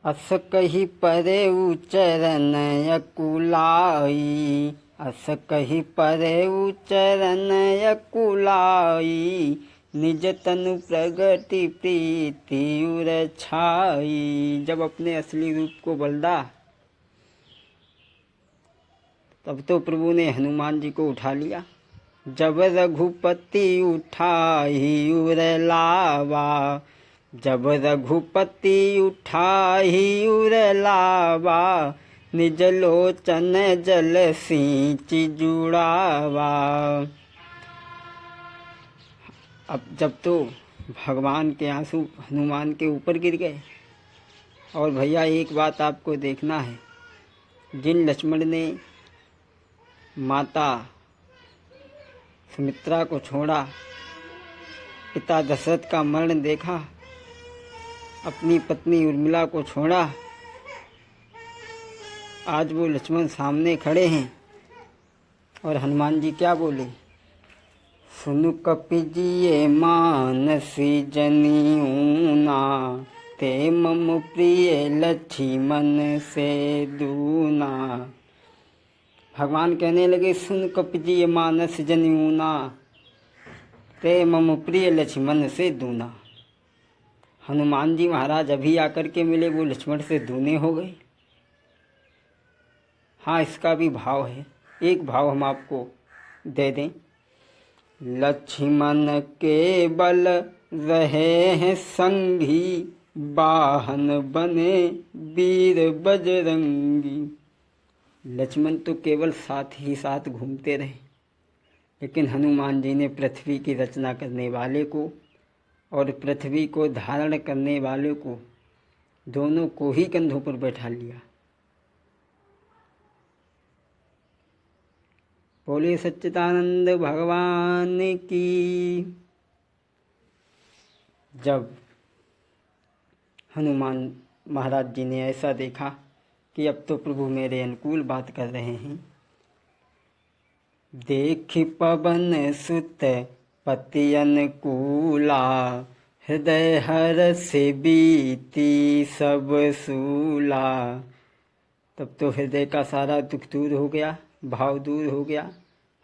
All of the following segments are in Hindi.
अस कही परे चरण अकुलाई, अस कही परे चरण अकुलाई, निज तनु प्रगति प्रीति उर छाई। जब अपने असली रूप को बलदा तब तो प्रभु ने हनुमान जी को उठा लिया। जब रघुपति उठाई उर लावा, जब रघुपति उठाई उर लावा, निज लोचन जल सींचि जुड़ावा। अब जब तो भगवान के आंसू हनुमान के ऊपर गिर गए। और भैया एक बात आपको देखना है, जिन लक्ष्मण ने माता सुमित्रा को छोड़ा, पिता दशरथ का मरण देखा, अपनी पत्नी उर्मिला को छोड़ा, आज वो लक्ष्मण सामने खड़े हैं और हनुमान जी क्या बोले? सुनु कपिजिए मानसी जनियूना, ते मम प्रिय लक्ष्मण से दूना। भगवान कहने लगे सुन कपिजिए मानस जनियूना, ते मम प्रिय लक्ष्मण से दूना। हनुमान जी महाराज अभी आकर के मिले, वो लक्ष्मण से दूने हो गए। हाँ, इसका भी भाव है, एक भाव हम आपको दे दें। लक्ष्मण के बल रहे हैं संगी, वाहन बने वीर बजरंगी। लक्ष्मण तो केवल साथ ही साथ घूमते रहे, लेकिन हनुमान जी ने पृथ्वी की रचना करने वाले को और पृथ्वी को धारण करने वाले को, दोनों को ही कंधों पर बैठा लिया। बोले सच्चिदानंद भगवान की। जब हनुमान महाराज जी ने ऐसा देखा कि अब तो प्रभु मेरे अनुकूल बात कर रहे हैं, देखि पवन सुत पति अनुकूला, हृदय हर्ष बीती सब सूला। तब तो हृदय का सारा दुख दूर हो गया, भाव दूर हो गया।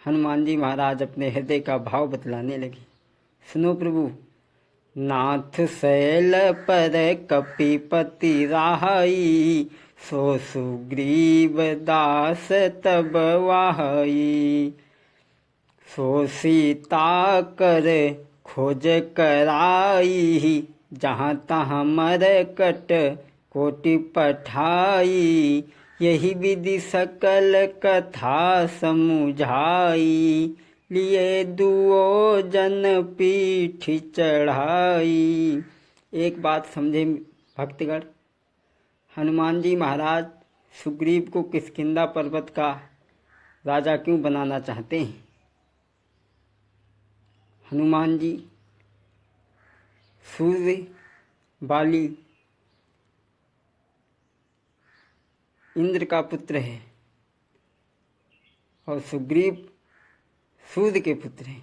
हनुमान जी महाराज अपने हृदय का भाव बतलाने लगे। सुनो प्रभु, नाथ शैल पर कपिपति राही, सो सुग्रीव दास तब वाही। सो सीता कर खोज कराई, जहाँ तहाँ मरकट कोटि पठाई। यही विधि सकल कथा समुझाई, लिए दुओ जन पीठ चढ़ाई। एक बात समझे भक्तगण, हनुमान जी महाराज सुग्रीव को किष्किंधा पर्वत का राजा क्यों बनाना चाहते हैं? हनुमान जी सूर्य बाली इंद्र का पुत्र है और सुग्रीव सूर्य के पुत्र हैं।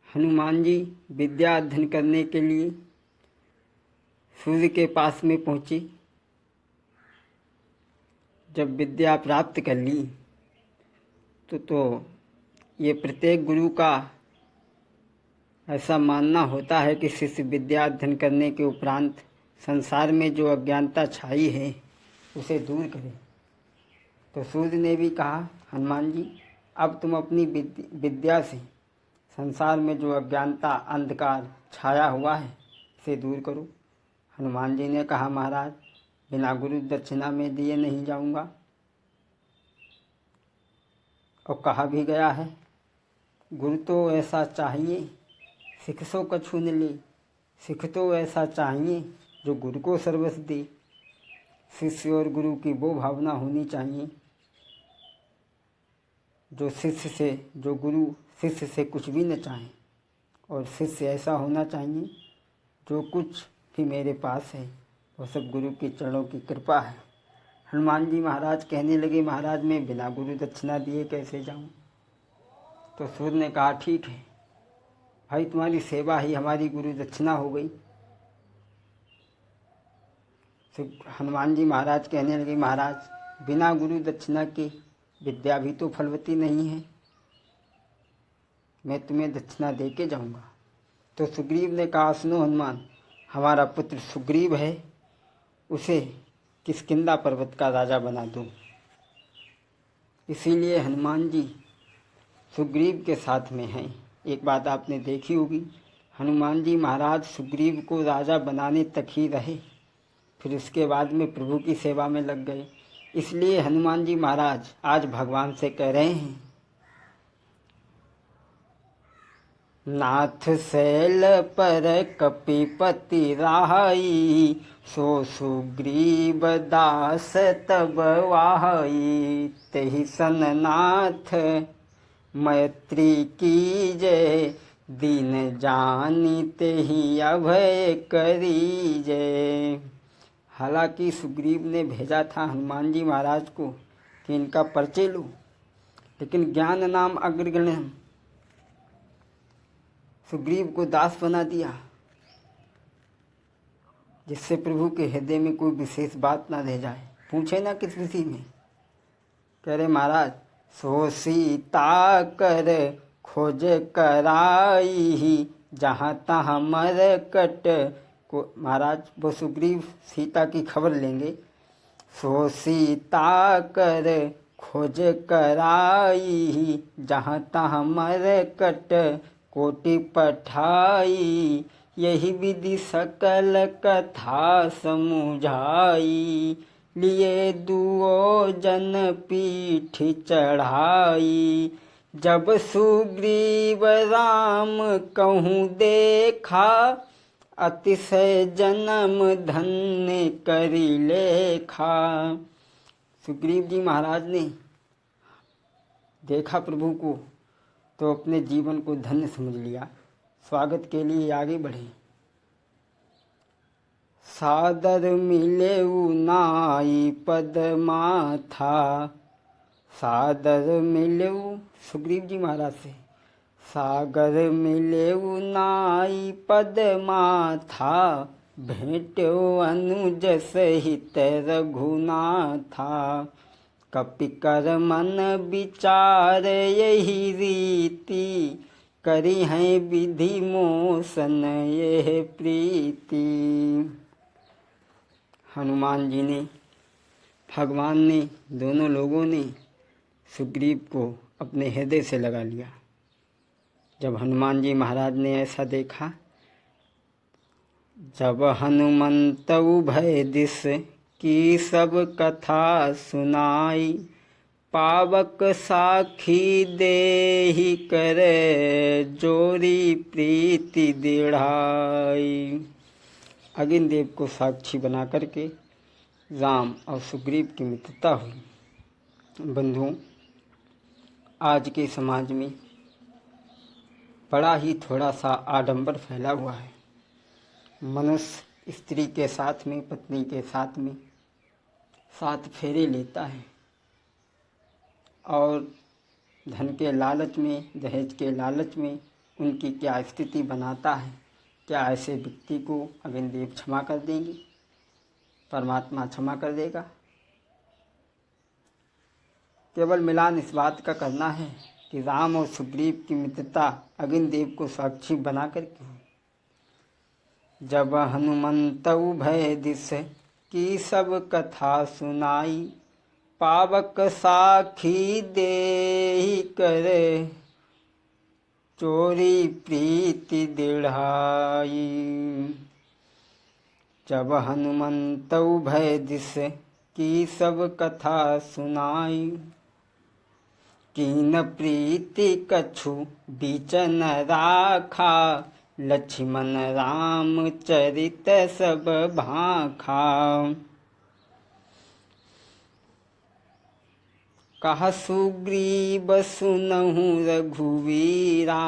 हनुमान जी विद्या अध्ययन करने के लिए सूर्य के पास में पहुँचे। जब विद्या प्राप्त कर ली तो ये प्रत्येक गुरु का ऐसा मानना होता है कि शिष्य विद्या अध्ययन करने के उपरांत संसार में जो अज्ञानता छाई है उसे दूर करें। तो सूर्य ने भी कहा, हनुमान जी अब तुम अपनी विद्या से संसार में जो अज्ञानता अंधकार छाया हुआ है इसे दूर करो। हनुमान जी ने कहा, महाराज बिना गुरु दक्षिणा में दिए नहीं जाऊंगा। और कहा भी गया है, गुरु तो ऐसा चाहिए सिख सो कछु न ले। सिख तो ऐसा चाहिए जो गुरु को सर्वस्व दे। शिष्य और गुरु की वो भावना होनी चाहिए जो गुरु शिष्य से कुछ भी न चाहे, और शिष्य ऐसा होना चाहिए जो कुछ भी मेरे पास है वो सब गुरु के चरणों की कृपा है। हनुमान जी महाराज कहने लगे, महाराज मैं बिना गुरु दक्षिणा दिए कैसे जाऊं? तो सूर्य ने कहा, ठीक है भाई, तुम्हारी सेवा ही हमारी गुरु दक्षिणा हो गई। हनुमान जी महाराज कहने लगे, महाराज बिना गुरु दक्षिणा के विद्या भी तो फलवती नहीं है, मैं तुम्हें दक्षिणा दे के जाऊँगा। तो सुग्रीव ने कहा, सुनो हनुमान, हमारा पुत्र सुग्रीव है, उसे किष्किंधा पर्वत का राजा बना दो। इसीलिए हनुमान जी सुग्रीव के साथ में हैं। एक बात आपने देखी होगी, हनुमान जी महाराज सुग्रीव को राजा बनाने तक ही रहे, फिर उसके बाद में प्रभु की सेवा में लग गए। इसलिए हनुमान जी महाराज आज भगवान से कह रहे हैं, नाथ शैल पर कपिपति राही, सो सुग्रीव दास तब वाही। तेहि सन नाथ मैत्री कीजय, दीन जानी तेहि अभय करीजय। हालांकि सुग्रीव ने भेजा था हनुमान जी महाराज को कि इनका परिचय लो, लेकिन ज्ञान नाम अग्रगण्य सुग्रीव को दास बना दिया, जिससे प्रभु के हृदय में कोई विशेष बात ना रह जाए। पूछे ना किस विषय में, कह रहे महाराज, सो सीता कर खोज कराई, जहाँ तहाँ मरकट को। महाराज वो सुग्रीव सीता की खबर लेंगे। सो सीता कर खोज कराई, जहाँ तहाँ मरकट कोटि पठाई। यही विधि सकल कथा समुझाई, लिए दुओ जन पीठ चढ़ाई। जब सुग्रीव राम कहूँ देखा, अतिशय जन्म धन्य करी लेखा। सुग्रीव जी महाराज ने देखा प्रभु को तो अपने जीवन को धन्य समझ लिया, स्वागत के लिए आगे बढ़े। सादर मिलेऊ नाई पद माथा, सादर मिलेऊ सुग्रीव जी महाराज से, सागर मिलेऊ नाई पद माथा, भेंटो अनुज सहित रघुनाथा। कपिकर मन विचार यही रीति, करी हैं विधि मोसन यह प्रीति। हनुमान जी ने, भगवान ने, दोनों लोगों ने सुग्रीव को अपने हृदय से लगा लिया। जब हनुमान जी महाराज ने ऐसा देखा, जब हनुमंत उभय दिस की सब कथा सुनाई, पावक साखी देहि करे जोरी प्रीति दृढ़ाई। अग्नि देव को साक्षी बना करके राम और सुग्रीव की मित्रता हुई। बंधुओं, आज के समाज में बड़ा ही थोड़ा सा आडंबर फैला हुआ है। मनुष्य स्त्री के साथ में, पत्नी के साथ में 7 फेरे लेता है और धन के लालच में, दहेज के लालच में उनकी क्या स्थिति बनाता है। क्या ऐसे व्यक्ति को अग्निदेव क्षमा कर देंगे? परमात्मा क्षमा कर देगा? केवल मिलान इस बात का करना है कि राम और सुग्रीव की मित्रता अग्निदेव को साक्षी बना कर की हुई। जब हनुमंत उभय दिस की सब कथा सुनाई, पावक साखी देहि करे चोरी प्रीति दृढ़ाई। जब हनुमंत उभय दिस की सब कथा सुनाई, कीन प्रीति कछु बीच न राखा, लक्ष्मण राम चरित सब भाखा। कहा सुग्रीव सुनहु रघुवीरा,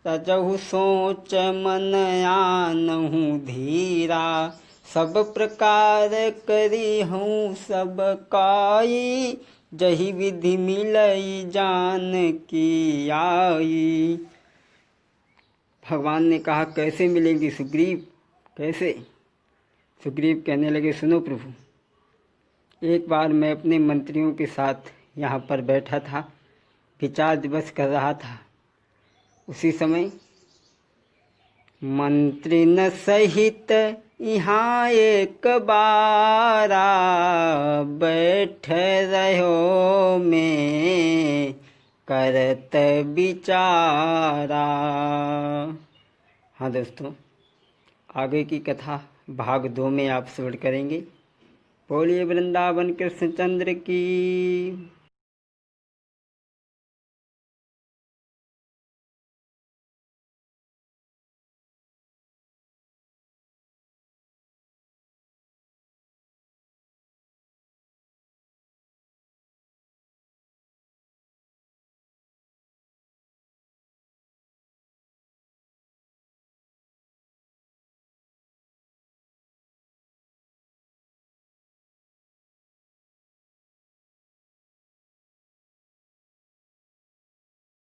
तजहु सोच मन आनहु धीरा। सब प्रकार करी हूँ सब काई, जही विधि मिलई जान की आई। भगवान ने कहा, कैसे मिलेंगी सुग्रीव? कैसे? सुग्रीव कहने लगे, सुनो प्रभु, एक बार मैं अपने मंत्रियों के साथ यहाँ पर बैठा था, विचार दिवस कर रहा था। उसी समय मंत्री न सहित यहाँ एक बारा, बैठ रहो में करत विचारा। हाँ दोस्तों, आगे की कथा भाग 2 में आप श्रवण करेंगे। बोलिए वृंदावन कृष्ण चंद्र की।